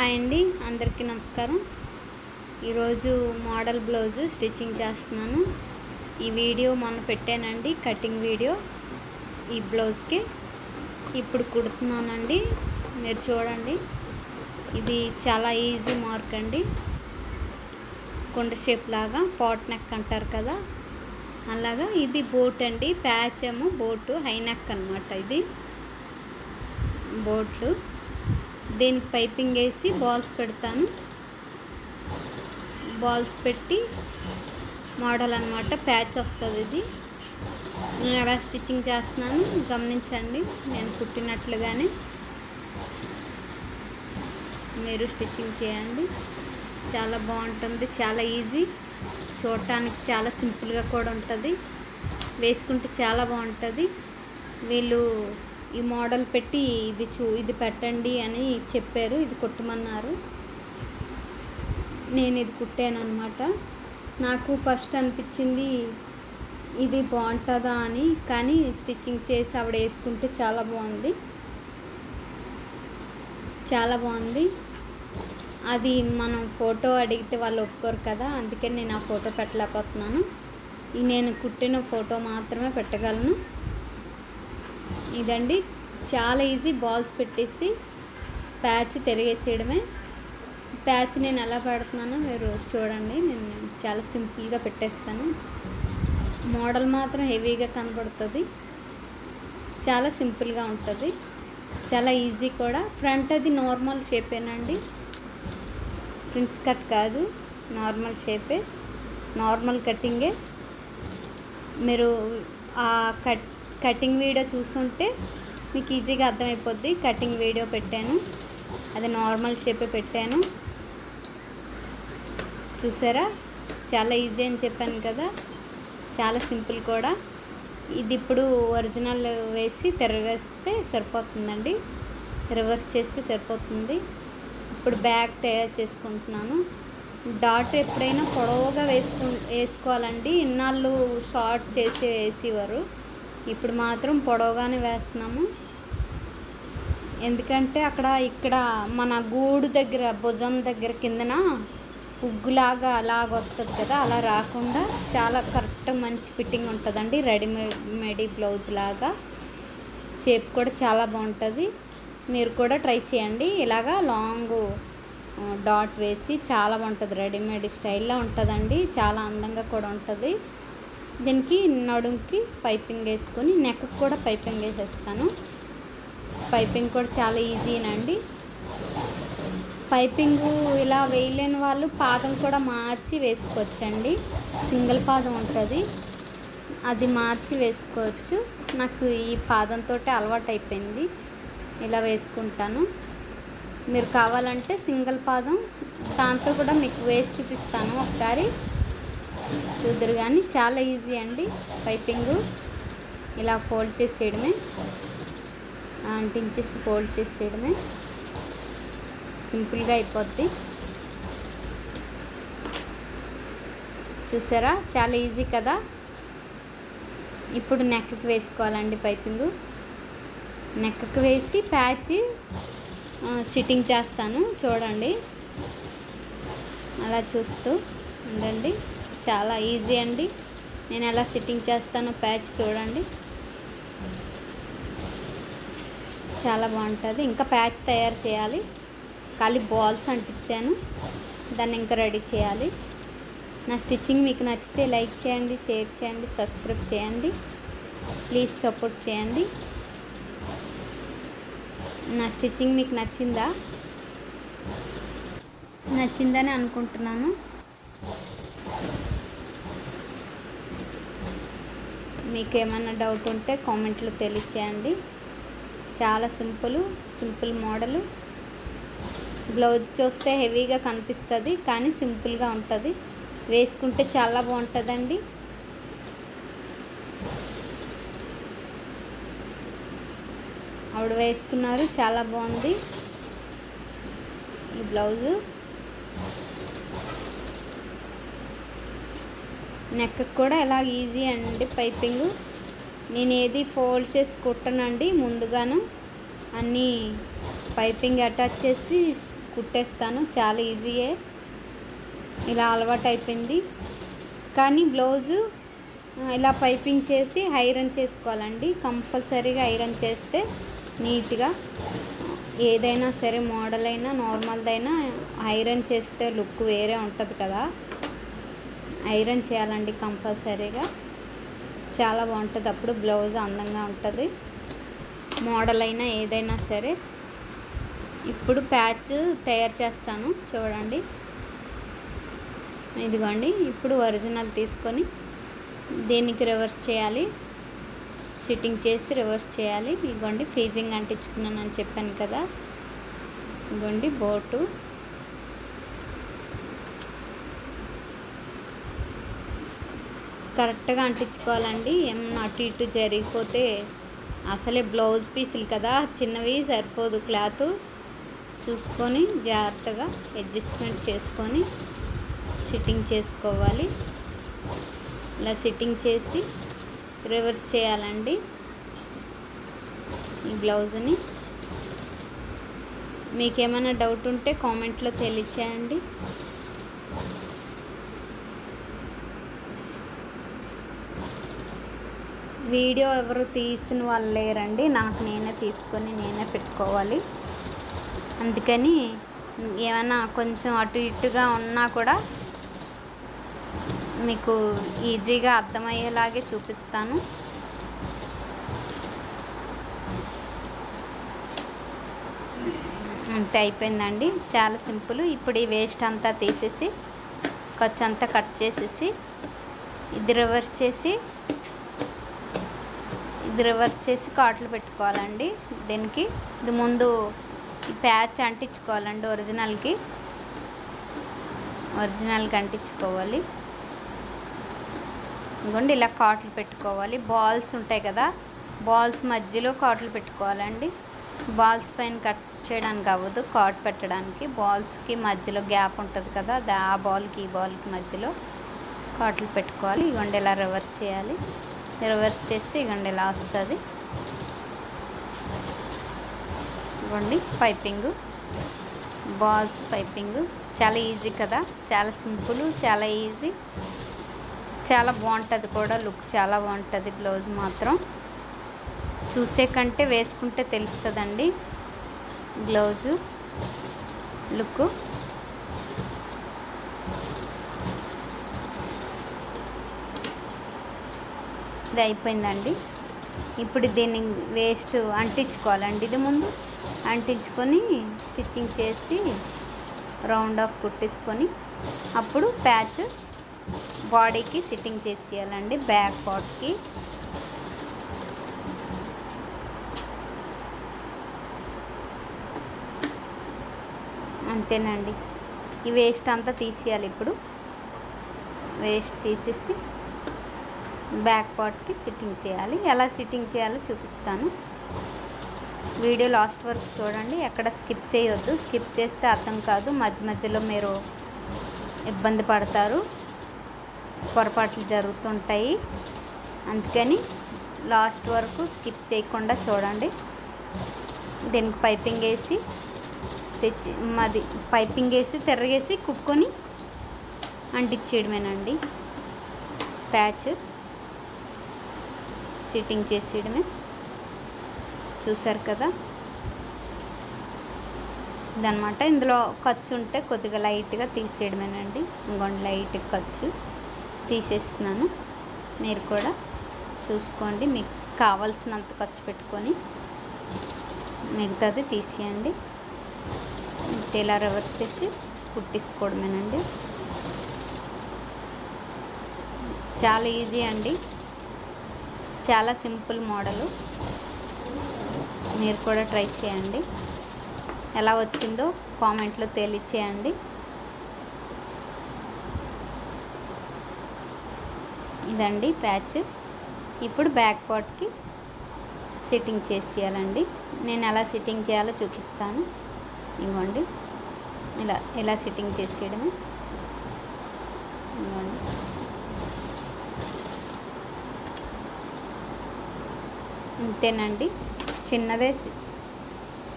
Hi అండి, అందరికీ నమస్కారం. ఈరోజు మోడల్ బ్లౌజు స్టిచ్చింగ్ చేస్తున్నాను. ఈ వీడియో మొన్న పెట్టానండి, కటింగ్ వీడియో. ఈ బ్లౌజ్కి ఇప్పుడు కుడుతున్నానండి. మీరు చూడండి, ఇది చాలా ఈజీ మార్క్ అండి. కుండ షేప్ లాగా పాట్ నెక్ అంటారు కదా, అలాగా. ఇది బోట్ అండి, ప్యాచ్ ఏమో బోటు, హై నెక్ అనమాట. ఇది బోట్లు. దీనికి పైపింగ్ వేసి బాల్స్ పెడతాను. బాల్స్ పెట్టి మోడల్ అనమాట, ప్యాచ్ వస్తుంది. ఇది నేను ఎలా స్టిచ్చింగ్ చేస్తున్నాను గమనించండి. నేను కుట్టినట్లుగానే మీరు స్టిచ్చింగ్ చేయండి. చాలా బాగుంటుంది, చాలా ఈజీ. చూడటానికి చాలా సింపుల్గా కూడా ఉంటుంది, వేసుకుంటే చాలా బాగుంటుంది. వీళ్ళు ఈ మోడల్ పెట్టి ఇది పెట్టండి అని చెప్పారు, ఇది కుట్టమన్నారు. నేను ఇది కుట్టాను అనమాట. నాకు ఫస్ట్ అనిపించింది ఇది బాగుంటుందా అని, కానీ స్టిచ్చింగ్ చేసి ఆవిడ వేసుకుంటే చాలా బాగుంది, చాలా బాగుంది. అది మనం ఫోటో అడిగితే వాళ్ళు ఒప్పుకోరు కదా, అందుకని నేను ఆ ఫోటో పెట్టలేకపోతున్నాను. నేను కుట్టిన ఫోటో మాత్రమే పెట్టగలను. ఇదండి, చాలా ఈజీ. బాల్స్ పెట్టేసి ప్యాచ్ తిరిగేసేయడమే. ప్యాచ్ నేను ఎలా పెడుతున్నానో మీరు చూడండి. నేను చాలా సింపుల్గా పెట్టేస్తాను. మోడల్ మాత్రం హెవీగా కనబడుతుంది, చాలా సింపుల్గా ఉంటుంది, చాలా ఈజీ కూడా. ఫ్రంట్ అది నార్మల్ షేపేనండి, ప్రిన్స్ కట్ కాదు, నార్మల్ షేపే, నార్మల్ కటింగే. మీరు ఆ కటింగ్ వీడియో చూస్తుంటే మీకు ఈజీగా అర్థమైపోద్ది. కటింగ్ వీడియో పెట్టాను, అది నార్మల్ షేపే పెట్టాను. చూసారా, చాలా ఈజీ అని చెప్పాను కదా, చాలా సింపుల్ కూడా. ఇది ఇప్పుడు ఒరిజినల్ వేసి తిరగేస్తే సరిపోతుందండి, రివర్స్ చేస్తే సరిపోతుంది. ఇప్పుడు బ్యాగ్ తయారు చేసుకుంటున్నాను. డాట్ ఎప్పుడైనా పొడవుగా వేసుకోవాలండి. ఇన్నాళ్ళు షార్ట్ చేసి వేసేవారు, ఇప్పుడు మాత్రం పొడవుగానే వేస్తున్నాము. ఎందుకంటే ఇక్కడ మన గూడు దగ్గర, భుజం దగ్గర కిందన ఉగ్గులాగా అలాగ వస్తుంది కదా, అలా రాకుండా చాలా కరెక్ట్ మంచి ఫిట్టింగ్ ఉంటుందండి. రెడీమేడ్ బ్లౌజ్ లాగా షేప్ కూడా చాలా బాగుంటుంది. మీరు కూడా ట్రై చేయండి. ఇలాగా లాంగ్ డాట్ వేసి చాలా బాగుంటుంది, రెడీమేడ్ స్టైల్లో ఉంటుందండి, చాలా అందంగా కూడా ఉంటుంది. దీనికి నడుంకి పైపింగ్ వేసుకొని నెక్ కూడా పైపింగ్ వేసేస్తాను. పైపింగ్ కూడా చాలా ఈజీనండి. పైపింగ్ ఇలా వేయలేని వాళ్ళు పాదం కూడా మార్చి వేసుకోవచ్చండి. సింగిల్ పాదం ఉంటుంది, అది మార్చి వేసుకోవచ్చు. నాకు ఈ పాదంతో అలవాటు అయిపోయింది, ఇలా వేసుకుంటాను. మీరు కావాలంటే సింగిల్ పాదం, దాంతో కూడా మీకు వేసి చూపిస్తాను, ఒకసారి చూద్దరు. కానీ చాలా ఈజీ అండి. పైపింగ్ ఇలా ఫోల్డ్ చేసేయడమే, అంటించేసి ఫోల్డ్ చేసేయడమే, సింపుల్గా అయిపోద్ది. చూసారా, చాలా ఈజీ కదా. ఇప్పుడు నెక్కి వేసుకోవాలండి పైపింగ్. నెక్కి వేసి ప్యాచ్ సిట్టింగ్ చేస్తాను, చూడండి. అలా చూస్తూ ఉండండి, చాలా ఈజీ అండి. నేను ఎలా సిట్టింగ్ చేస్తానో ప్యాచ్ చూడండి, చాలా బాగుంటుంది. ఇంకా ప్యాచ్ తయారు చేయాలి, ఖాళీ బాల్స్ అంటించాను, దాన్ని ఇంకా రెడీ చేయాలి. నా స్టిచ్చింగ్ మీకు నచ్చితే లైక్ చేయండి, షేర్ చేయండి, సబ్స్క్రైబ్ చేయండి, ప్లీజ్ సపోర్ట్ చేయండి. నా స్టిచ్చింగ్ మీకు నచ్చిందని అనుకుంటున్నాను. మీకు ఏమైనా డౌట్ ఉంటే కామెంట్లో తెలియచేయండి. చాలా సింపుల్ మోడలు. బ్లౌజ్ చూస్తే హెవీగా కనిపిస్తుంది, కానీ సింపుల్గా ఉంటుంది, వేసుకుంటే చాలా బాగుంటుందండి. ఆవిడ వేసుకున్నారు, చాలా బాగుంది ఈ బ్లౌజు. నెక్ కూడా ఎలా ఈజీ అండి పైపింగ్. నేను ఏది ఫోల్డ్ చేసి కుట్టనండి, ముందుగాను అన్నీ పైపింగ్ అటాచ్ చేసి కుట్టేస్తాను. చాలా ఈజీయే, ఇలా అలవాటు అయిపోయింది. కానీ బ్లౌజు ఇలా పైపింగ్ చేసి ఐరన్ చేసుకోవాలండి. కంపల్సరీగా ఐరన్ చేస్తే నీట్గా ఏదైనా సరే మోడల్ అయినా నార్మల్దైనా ఐరన్ చేస్తే లుక్ వేరే ఉంటుంది కదా. ఐరన్ చేయాలండి కంపల్సరీగా, చాలా బాగుంటుంది. అప్పుడు బ్లౌజ్ అందంగా ఉంటుంది, మోడల్ అయినా ఏదైనా సరే. ఇప్పుడు ప్యాచ్ తయారు చేస్తాను చూడండి. ఇదిగోండి, ఇప్పుడు ఒరిజినల్ తీసుకొని దీనికి రివర్స్ చేయాలి, సిట్టింగ్ చేసి రివర్స్ చేయాలి. ఇదిగోండి ఫీజింగ్ అంటించుకున్నానని చెప్పాను కదా, ఇదిగోండి బోటు. కరెక్ట్గా అంటించుకోవాలండి. ఏమన్నా అటు ఇటు జరిగిపోతే అసలే బ్లౌజ్ పీసులు కదా, చిన్నవి సరిపోదు. క్లాత్ చూసుకొని జాగ్రత్తగా అడ్జస్ట్మెంట్ చేసుకొని సిట్టింగ్ చేసుకోవాలి. ఇలా సిట్టింగ్ చేసి రివర్స్ చేయాలండి ఈ బ్లౌజ్ని. మీకేమైనా డౌట్ ఉంటే కామెంట్లో తెలియచేయండి. వీడియో ఎవరు తీసిన వాళ్ళు లేరండి, నాకు నేనే తీసుకొని నేనే పెట్టుకోవాలి. అందుకని ఏమైనా కొంచెం అటు ఇటుగా ఉన్నా కూడా మీకు ఈజీగా అర్థమయ్యేలాగే చూపిస్తాను. అంతే, అయిపోయిందండి. చాలా సింపుల్. ఇప్పుడు ఈ వేస్ట్ అంతా తీసేసి ఖర్చు అంతా కట్ చేసేసి ఇది రివర్స్ చేసి కాట్లు పెట్టుకోవాలండి. దీనికి ఇది ముందు ఈ ప్యాచ్ అంటించుకోవాలండి. ఒరిజినల్కి అంటించుకోవాలి. ఇంకోండి ఇలా కాట్లు పెట్టుకోవాలి. బాల్స్ ఉంటాయి కదా, బాల్స్ మధ్యలో కాట్లు పెట్టుకోవాలండి. బాల్స్ పైన కట్ చేయడానికి అవ్వదు, కాట్ పెట్టడానికి. బాల్స్కి మధ్యలో గ్యాప్ ఉంటుంది కదా, ఆ బాల్కి ఈ బాల్కి మధ్యలో కాట్లు పెట్టుకోవాలి. ఇగోండి ఇలా రివర్స్ చేయాలి. రివర్స్ చేస్తే ఇగోండి ఇలా వస్తుంది. ఇవ్వండి పైపింగ్, బాల్స్ పైపింగ్. చాలా ఈజీ కదా, చాలా సింపుల్, చాలా ఈజీ, చాలా బాగుంటుంది కూడా. లుక్ చాలా బాగుంటుంది. బ్లౌజ్ మాత్రం చూసే కంటే వేసుకుంటే తెలుస్తుందండి బ్లౌజు లుక్. ఇది అయిపోయిందండి. ఇప్పుడు దీన్ని వేస్ట్ అంటించుకోవాలండి. ఇది ముందు అంటించుకొని స్టిచ్చింగ్ చేసి రౌండ్ ఆఫ్ కుట్టేసుకొని అప్పుడు ప్యాచ్ బాడీకి సిట్టింగ్ చేసేయాలండి, బ్యాక్ పార్ట్కి. అంతేనండి. ఈ వేస్ట్ అంతా తీసేయాలి. ఇప్పుడు వేస్ట్ తీసేసి బ్యాక్ పార్ట్కి సిట్టింగ్ చేయాలి. ఎలా సిట్టింగ్ చేయాలో చూపిస్తాను. వీడియో లాస్ట్ వరకు చూడండి, ఎక్కడ స్కిప్ చేయొద్దు. స్కిప్ చేస్తే అర్థం కాదు, మధ్య మధ్యలో మీరు ఇబ్బంది పడతారు, పొరపాట్లు జరుగుతుంటాయి. అందుకని లాస్ట్ వరకు స్కిప్ చేయకుండా చూడండి. దీనికి పైపింగ్ వేసి పైపింగ్ వేసి తిరగేసి కుట్టుకొని అంటించేయడమేనండి. Patch sitting చేసేయడమే. చూసారు కదా ఇదనమాట. ఇందులో ఖర్చు ఉంటే కొద్దిగా లైట్గా తీసేయడమేనండి. ఇంకొంచెం లైట్ ఖర్చు తీసేస్తున్నాను. మీరు కూడా చూసుకోండి, మీకు కావాల్సినంత ఖర్చు పెట్టుకొని మిగతాది తీసేయండి. ఇలా రివర్స్ చేసి కుట్టించుకోవడమేనండి. చాలా ఈజీ అండి, చాలా సింపుల్ మోడలు. మీరు కూడా ట్రై చేయండి. ఎలా వచ్చిందో కామెంట్లో తెలియచేయండి. ఇదండి ప్యాచ్. ఇప్పుడు బ్యాక్ పార్ట్కి సిట్టింగ్ చేసేయాలండి. నేను ఎలా సిట్టింగ్ చేయాలో చూపిస్తాను. ఇవ్వండి, ఇలా సిట్టింగ్ చేసేయడమే. ఇవ్వండి, ఇంతేనండి, చిన్నదే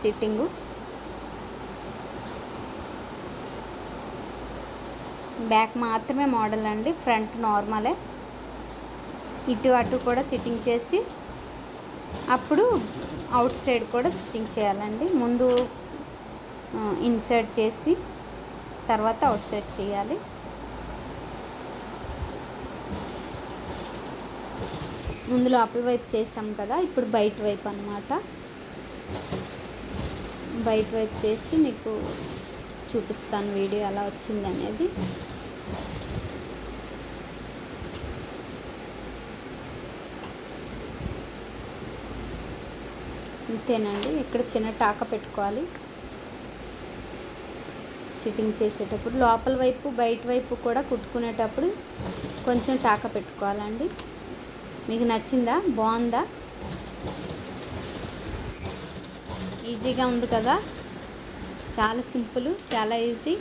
సిట్టింగు. బ్యాక్ మాత్రమే మోడల్ అండి, ఫ్రంట్ నార్మలే. ఇటు అటు కూడా సిట్టింగ్ చేసి అప్పుడు అవుట్ సైడ్ కూడా సిట్టింగ్ చేయాలండి. ముందు ఇన్సర్ట్ చేసి తర్వాత అవుట్ సైడ్ చేయాలి. ముందు లోపల వైపు చేసాం కదా, ఇప్పుడు బయట వైపు అన్నమాట. బయట వైపు చేసి మీకు చూపిస్తాను వీడియో ఎలా వచ్చింది అనేది. అంతేనండి. ఇక్కడ చిన్న టాక పెట్టుకోవాలి సిట్టింగ్ చేసేటప్పుడు. లోపల వైపు బయట వైపు కూడా కుట్టుకునేటప్పుడు కొంచెం టాక పెట్టుకోవాలండి. మీకు నచ్చిందా? బాగుందా? ఈజీగా ఉంది కదా, చాలా సింపుల్, చాలా ఈజీ.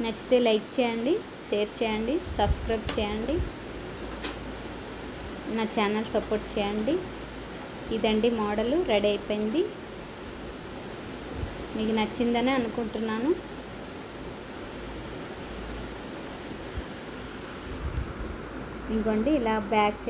నచ్చితే లైక్ చేయండి, షేర్ చేయండి, సబ్స్క్రైబ్ చేయండి, నా ఛానల్ సపోర్ట్ చేయండి. ఇదండి మోడలు రెడీ అయిపోయింది. మీకు నచ్చిందని అనుకుంటున్నాను. ఇంకోండి ఇలా బ్యాక్ సైడ్